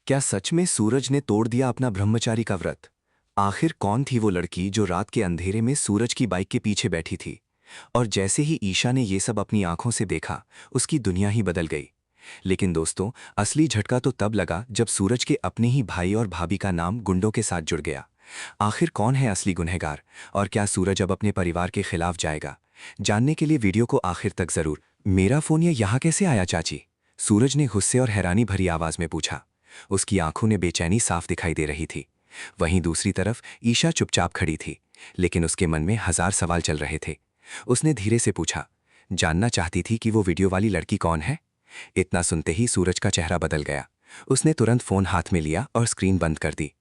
क्या सच में सूरज ने तोड़ दिया अपना ब्रह्मचारी का व्रत? आखिर कौन थी वो लड़की जो रात के अंधेरे में सूरज की बाइक के पीछे बैठी थी? और जैसे ही ईशा ने ये सब अपनी आंखों से देखा, उसकी दुनिया ही बदल गई। लेकिन दोस्तों, असली झटका तो तब लगा जब सूरज के अपने ही भाई और भाभी का नाम गुंडों के साथ जुड़ गया। आखिर कौन है असली गुनहगार, और क्या सूरज अब अपने परिवार के खिलाफ जाएगा? जानने के लिए वीडियो को आखिर तक जरूर। मेरा फोन ये यहाँ कैसे आया चाची? सूरज ने गुस्से और हैरानी भरी आवाज में पूछा। उसकी आंखों में बेचैनी साफ दिखाई दे रही थी। वहीं दूसरी तरफ ईशा चुपचाप खड़ी थी, लेकिन उसके मन में हजार सवाल चल रहे थे। उसने धीरे से पूछा, जानना चाहती थी कि वो वीडियो वाली लड़की कौन है? इतना सुनते ही सूरज का चेहरा बदल गया। उसने तुरंत फोन हाथ में लिया और स्क्रीन बंद कर दी।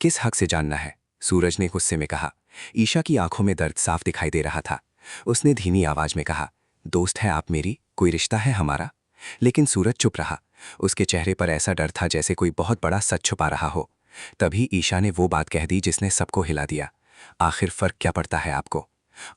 किस हक से जानना है? सूरज ने गुस्से में कहा। ईशा की आंखों में दर्द साफ दिखाई दे रहा था। उसने धीमी आवाज में कहा, दोस्त है आप मेरी, कोई रिश्ता है हमारा? लेकिन सूरज चुप रहा। उसके चेहरे पर ऐसा डर था जैसे कोई बहुत बड़ा सच छुपा रहा हो। तभी ईशा ने वो बात कह दी जिसने सबको हिला दिया, आखिर फर्क क्या पड़ता है आपको?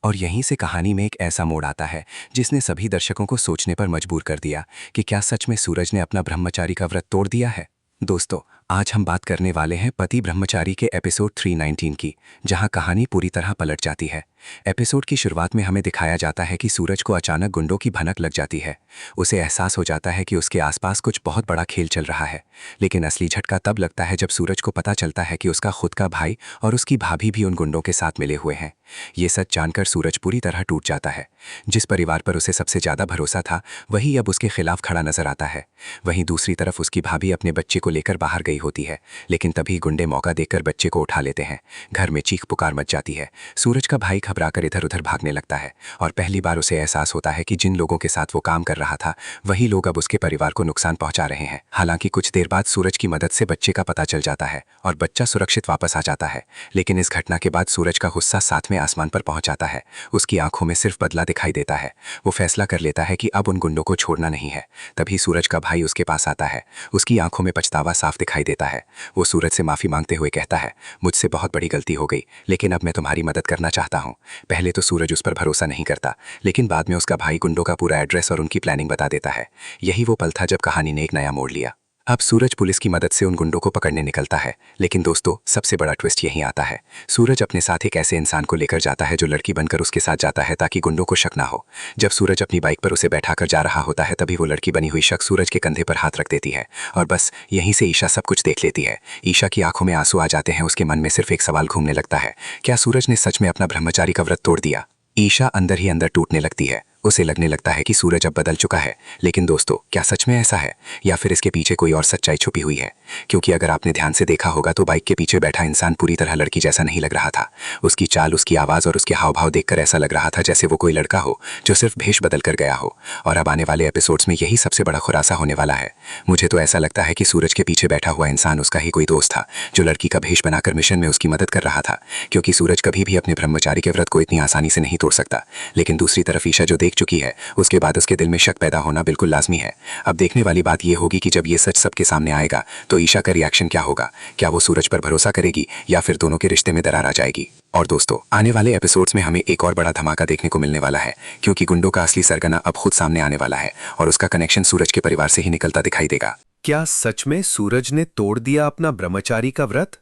और यहीं से कहानी में एक ऐसा मोड़ आता है जिसने सभी दर्शकों को सोचने पर मजबूर कर दिया कि क्या सच में सूरज ने अपना ब्रह्मचारी का व्रत तोड़ दिया है। दोस्तों, आज हम बात करने वाले हैं पति ब्रह्मचारी के एपिसोड 319 की, जहां कहानी पूरी तरह पलट जाती है। एपिसोड की शुरुआत में हमें दिखाया जाता है कि सूरज को अचानक गुंडों की भनक लग जाती है। उसे एहसास हो जाता है कि उसके आसपास कुछ बहुत बड़ा खेल चल रहा है। लेकिन असली झटका तब लगता है जब सूरज को पता चलता है कि उसका खुद का भाई और उसकी भाभी भी उन गुंडों के साथ मिले हुए हैं। ये सच जानकर सूरज पूरी तरह टूट जाता है। जिस परिवार पर उसे सबसे ज्यादा भरोसा था, वही अब उसके खिलाफ खड़ा नजर आता है। वहीं दूसरी तरफ उसकी भाभी अपने बच्चे को लेकर बाहर गई होती है, लेकिन तभी गुंडे मौका देखकर बच्चे को उठा लेते हैं। घर में चीख पुकार मच जाती है। सूरज का भाई घबराकर इधर उधर भागने लगता है और पहली बार उसे एहसास होता है कि जिन लोगों के साथ वो काम कर रहा था, वही लोग अब उसके परिवार को नुकसान पहुंचा रहे हैं। हालांकि कुछ देर बाद सूरज की मदद से बच्चे का पता चल जाता है और बच्चा सुरक्षित वापस आ जाता है। लेकिन इस घटना के बाद सूरज का गुस्सा सातवें आसमान पर पहुंच जाता है। उसकी आंखों में सिर्फ बदला दिखाई देता है। वो फैसला कर लेता है कि अब उन गुंडों को छोड़ना नहीं है। तभी सूरज का भाई उसके पास आता है। उसकी आंखों में पछतावा साफ दिखाई देता है। वो सूरज से माफी मांगते हुए कहता है, मुझसे बहुत बड़ी गलती हो गई, लेकिन अब मैं तुम्हारी मदद करना चाहता हूँ। पहले तो सूरज उस पर भरोसा नहीं करता, लेकिन बाद में उसका भाई गुंडों का पूरा एड्रेस और उनकी प्लानिंग बता देता है। यही वो पल था जब कहानी ने एक नया मोड़ लिया। अब सूरज पुलिस की मदद से उन गुंडों को पकड़ने निकलता है। लेकिन दोस्तों, सबसे बड़ा ट्विस्ट यहीं आता है। सूरज अपने साथ एक ऐसे इंसान को लेकर जाता है जो लड़की बनकर उसके साथ जाता है ताकि गुंडों को शक ना हो। जब सूरज अपनी बाइक पर उसे बैठाकर जा रहा होता है, तभी वो लड़की बनी हुई शख्स सूरज के कंधे पर हाथ रख देती है और बस यहीं से ईशा सब कुछ देख लेती है। ईशा की आंखों में आंसू आ जाते हैं। उसके मन में सिर्फ एक सवाल घूमने लगता है, क्या सूरज ने सच में अपना ब्रह्मचारी का व्रत तोड़ दिया? ईशा अंदर ही अंदर टूटने लगती है। उसे लगने लगता है कि सूरज अब बदल चुका है। लेकिन दोस्तों, क्या सच में ऐसा है, या फिर इसके पीछे कोई और सच्चाई छुपी हुई है? क्योंकि अगर आपने ध्यान से देखा होगा तो बाइक के पीछे बैठा इंसान पूरी तरह लड़की जैसा नहीं लग रहा था। उसकी चाल, उसकी आवाज और उसके हाव भाव देखकर ऐसा लग रहा था जैसे वो कोई लड़का हो जो सिर्फ भेष बदल कर गया हो। और अब आने वाले एपिसोड्स में यही सबसे बड़ा खुलासा होने वाला है। मुझे तो ऐसा लगता है कि सूरज के पीछे बैठा हुआ इंसान उसका ही कोई दोस्त था, जो लड़की का भेष बनाकर मिशन में उसकी मदद कर रहा था। क्योंकि सूरज कभी भी अपने ब्रह्मचारी के व्रत को इतनी आसानी से नहीं तोड़ सकता। लेकिन दूसरी तरफ ईशा जो देख चुकी है, उसके बाद उसके दिल में शक पैदा होना बिल्कुल लाजमी है। अब देखने वाली बात यह होगी कि जब ये सच सबके सामने आएगा तो ईशा का रिएक्शन क्या होगा। क्या वो सूरज पर भरोसा करेगी या फिर दोनों के रिश्ते में दरार आ जाएगी? और दोस्तों, आने वाले एपिसोड्स में हमें एक और बड़ा धमाका देखने को मिलने वाला है, क्योंकि गुंडों का असली सरगना अब खुद सामने आने वाला है और उसका कनेक्शन सूरज के परिवार से ही निकलता दिखाई देगा। क्या सच में सूरज ने तोड़ दिया अपना ब्रह्मचारी का व्रत?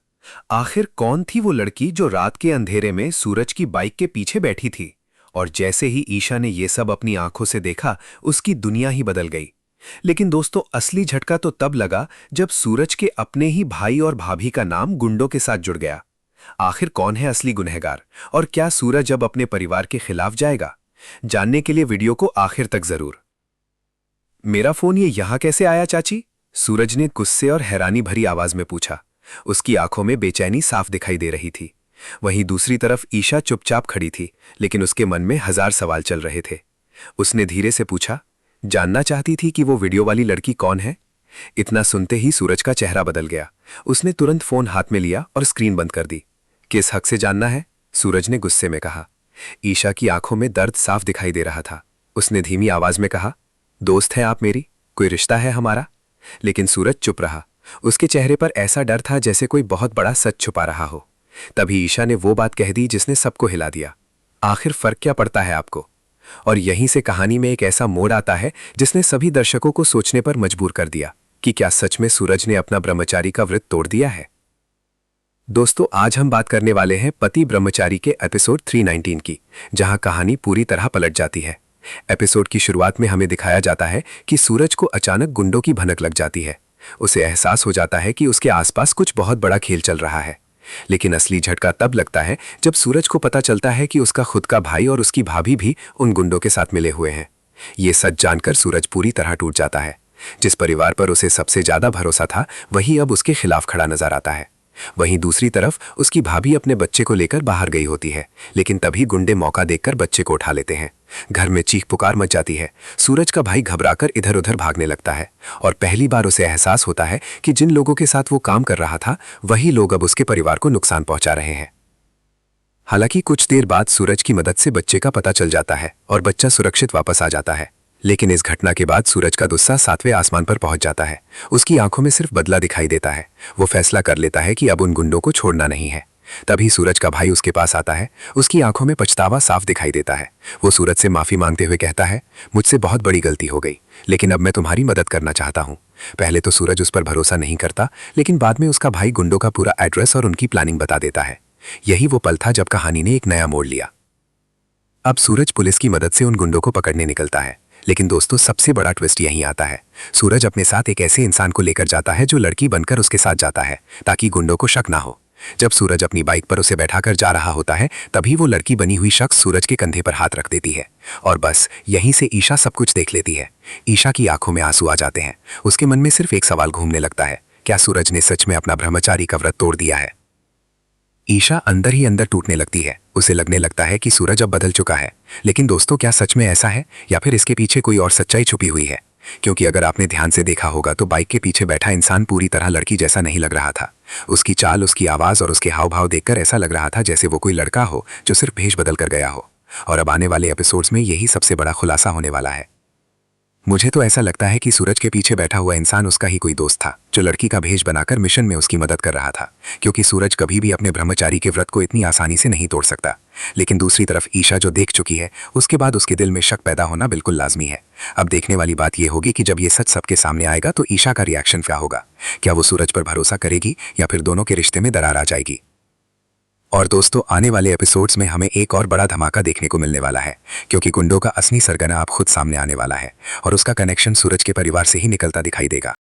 आखिर कौन थी वो लड़की जो रात के अंधेरे में सूरज की बाइक के पीछे बैठी थी? और जैसे ही ईशा ने ये सब अपनी आंखों से देखा, उसकी दुनिया ही बदल गई। लेकिन दोस्तों, असली झटका तो तब लगा जब सूरज के अपने ही भाई और भाभी का नाम गुंडों के साथ जुड़ गया। आखिर कौन है असली गुनहगार, और क्या सूरज अब अपने परिवार के खिलाफ जाएगा? जानने के लिए वीडियो को आखिर तक जरूर। मेरा फोन ये यहां कैसे आया चाची? सूरज ने गुस्से और हैरानी भरी आवाज में पूछा। उसकी आंखों में बेचैनी साफ दिखाई दे रही थी। वहीं दूसरी तरफ ईशा चुपचाप खड़ी थी, लेकिन उसके मन में हजार सवाल चल रहे थे। उसने धीरे से पूछा, जानना चाहती थी कि वो वीडियो वाली लड़की कौन है? इतना सुनते ही सूरज का चेहरा बदल गया। उसने तुरंत फोन हाथ में लिया और स्क्रीन बंद कर दी। किस हक से जानना है? सूरज ने गुस्से में कहा। ईशा की आंखों में दर्द साफ दिखाई दे रहा था। उसने धीमी आवाज में कहा, दोस्त है आप मेरी, कोई रिश्ता है हमारा? लेकिन सूरज चुप रहा। उसके चेहरे पर ऐसा डर था जैसे कोई बहुत बड़ा सच छुपा रहा हो। तभी ईशा ने वो बात कह दी जिसने सबको हिला दिया, आखिर फर्क क्या पड़ता है आपको? और यहीं से कहानी में एक ऐसा मोड़ आता है जिसने सभी दर्शकों को सोचने पर मजबूर कर दिया। कि क्या सच में सूरज ने अपना ब्रह्मचारी का व्रत तोड़ दिया है। दोस्तों, आज हम बात करने वाले हैं पति ब्रह्मचारी के एपिसोड 319 की, जहां कहानी पूरी तरह पलट जाती है। एपिसोड की शुरुआत में हमें दिखाया जाता है कि सूरज को अचानक गुंडों की भनक लग जाती है। उसे एहसास हो जाता है कि उसके आसपास कुछ बहुत बड़ा खेल चल रहा है। लेकिन असली झटका तब लगता है जब सूरज को पता चलता है कि उसका खुद का भाई और उसकी भाभी भी उन गुंडों के साथ मिले हुए हैं। ये सच जानकर सूरज पूरी तरह टूट जाता है। जिस परिवार पर उसे सबसे ज्यादा भरोसा था, वही अब उसके खिलाफ खड़ा नजर आता है। वहीं दूसरी तरफ उसकी भाभी अपने बच्चे को लेकर बाहर गई होती है, लेकिन तभी गुंडे मौका देखकर बच्चे को उठा लेते हैं। घर में चीख पुकार मच जाती है। सूरज का भाई घबराकर इधर उधर भागने लगता है और पहली बार उसे एहसास होता है कि जिन लोगों के साथ वो काम कर रहा था, वही लोग अब उसके परिवार को नुकसान पहुंचा रहे हैं। हालांकि कुछ देर बाद सूरज की मदद से बच्चे का पता चल जाता है और बच्चा सुरक्षित वापस आ जाता है। लेकिन इस घटना के बाद सूरज का गुस्सा 7वें आसमान पर पहुंच जाता है। उसकी आंखों में सिर्फ बदला दिखाई देता है। वो फैसला कर लेता है कि अब उन गुंडों को छोड़ना नहीं है। तभी सूरज का भाई उसके पास आता है। उसकी आंखों में पछतावा साफ दिखाई देता है। वो सूरज से माफी मांगते हुए कहता है, मुझसे बहुत बड़ी गलती हो गई, लेकिन अब मैं तुम्हारी मदद करना चाहता हूँ। पहले तो सूरज उस पर भरोसा नहीं करता, लेकिन बाद में उसका भाई गुंडों का पूरा एड्रेस और उनकी प्लानिंग बता देता है। यही वो पल था जब कहानी ने एक नया मोड़ लिया। अब सूरज पुलिस की मदद से उन गुंडों को पकड़ने निकलता है। लेकिन दोस्तों, सबसे बड़ा ट्विस्ट यहीं आता है। सूरज अपने साथ एक ऐसे इंसान को लेकर जाता है जो लड़की बनकर उसके साथ जाता है, ताकि गुंडों को शक ना हो। जब सूरज अपनी बाइक पर उसे बैठाकर जा रहा होता है, तभी वो लड़की बनी हुई शख्स सूरज के कंधे पर हाथ रख देती है और बस यहीं से ईशा सब कुछ देख लेती है। ईशा की आंखों में आंसू आ जाते हैं। उसके मन में सिर्फ एक सवाल घूमने लगता है, क्या सूरज ने सच में अपना ब्रह्मचारी का व्रत तोड़ दिया है। ईशा अंदर ही अंदर टूटने लगती है। उसे लगने लगता है कि सूरज अब बदल चुका है। लेकिन दोस्तों, क्या सच में ऐसा है या फिर इसके पीछे कोई और सच्चाई छुपी हुई है? क्योंकि अगर आपने ध्यान से देखा होगा तो बाइक के पीछे बैठा इंसान पूरी तरह लड़की जैसा नहीं लग रहा था। उसकी चाल, उसकी आवाज और उसके हाव भाव देखकर ऐसा लग रहा था जैसे वो कोई लड़का हो जो सिर्फ भेष बदल कर गया हो। और अब आने वाले एपिसोड्स में यही सबसे बड़ा खुलासा होने वाला है। मुझे तो ऐसा लगता है कि सूरज के पीछे बैठा हुआ इंसान उसका ही कोई दोस्त था, जो लड़की का भेष बनाकर मिशन में उसकी मदद कर रहा था। क्योंकि सूरज कभी भी अपने ब्रह्मचारी के व्रत को इतनी आसानी से नहीं तोड़ सकता। लेकिन दूसरी तरफ ईशा जो देख चुकी है, उसके बाद उसके दिल में शक पैदा होना बिल्कुल लाजमी है। अब देखने वाली बात यह होगी कि जब ये सच सबके सामने आएगा तो ईशा का रिएक्शन क्या होगा। क्या वो सूरज पर भरोसा करेगी या फिर दोनों के रिश्ते में दरार आ जाएगी। और दोस्तों, आने वाले एपिसोड्स में हमें एक और बड़ा धमाका देखने को मिलने वाला है, क्योंकि गुंडों का असली सरगना अब खुद सामने आने वाला है और उसका कनेक्शन सूरज के परिवार से ही निकलता दिखाई देगा।